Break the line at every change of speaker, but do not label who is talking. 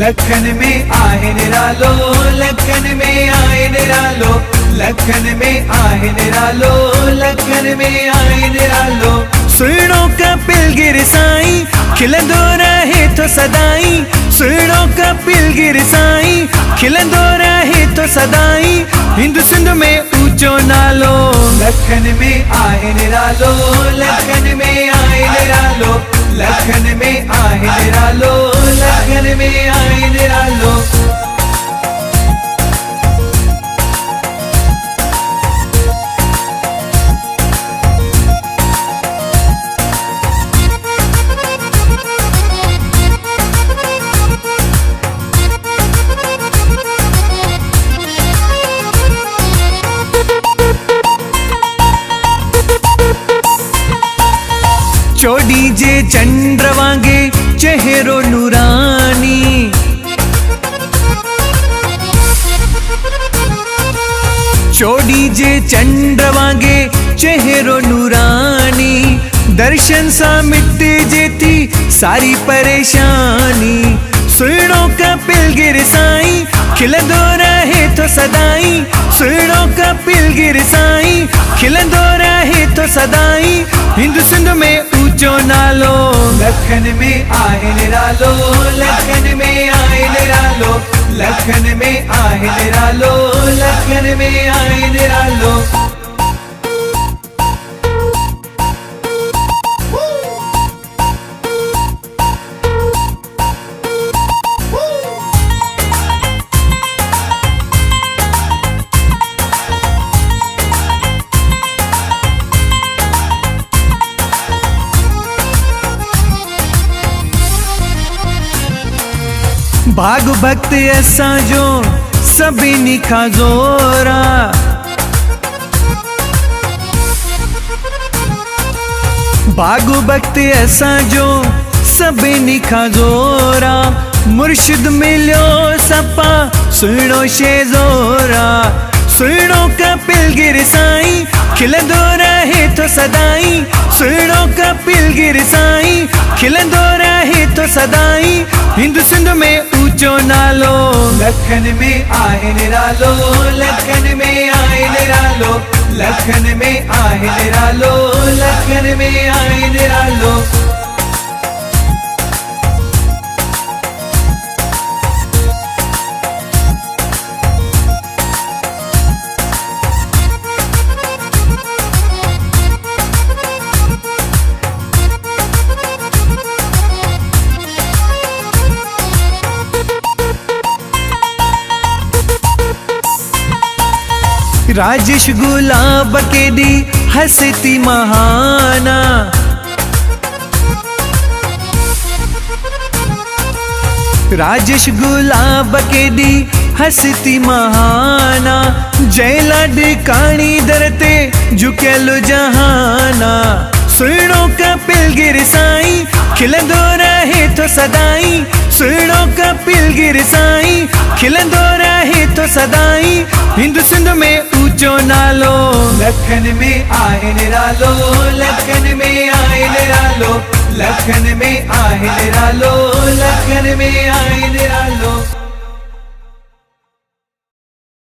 लखन में आए निरालो, लखन में आए निरालो, लखन में आए निरालो, लखन में आए निरालो। सुनो कपिल गिर साईं खिलंदो रहे तो सदाई, सुनो कपिल गिर साईं खिलंदो रहे तो सदाई। हिंदू सिंध में ऊंचो नालो, लखन में आए निरालो, लखन में आए निरालो, लखन में आए निरालो, लखन में आए निरालो। चोडी जे चंद्र वांगे चेहरो नूरानी, चोडी जे चंद्र वांगे चेहरो नूरानी। दर्शन सा मिटे जेती सारी परेशानी। सुनो कपिल गिर साईं खिलंदो रहे तो सदाई, सुनो कपिल गिर साईं खिलंदो रहे तो सदाई। हिंदू सिंध में ऊंचो नालो, लखन में आए निरालो, लखन में आए निरालो, लखन में आए निरालो, लखन में आए निरालो। भाग भक्त ऐसा जो सभी खाजोरा, भाग भक्त ऐसा जो सभी खाजोरा। मुर्शिद मिलो सपा सुनो शेजोरा, सुनो कपिल गिर साईं खिलंदो रहे तो सदाई, सुनो कपिल गिर साईं खिलंदो रहे तो सदाई। हिंदू सिंध में ऊंचो नालो, लखन में आए निरालो, लखन में आए निरालो, लखन में आए निरालो, लखन में आए निरालो। राजेश गुलाब के दी हंसती महाना, राजेश गुलाब के दी हंसती महाना। जय लाडकानी दरते झुकेलो जहाना। सुनो कपिल गिर साईं खिलंदो रहे तो सदाई, सुनो कपिल गिर साईं खिलंदो रहे तो सदाई। हिंदू सिंध में ऊंचो नालो, लखन में आए निरालो, लखन में आए निरालो, लखन में आए निरालो, लखन में आए निरालो।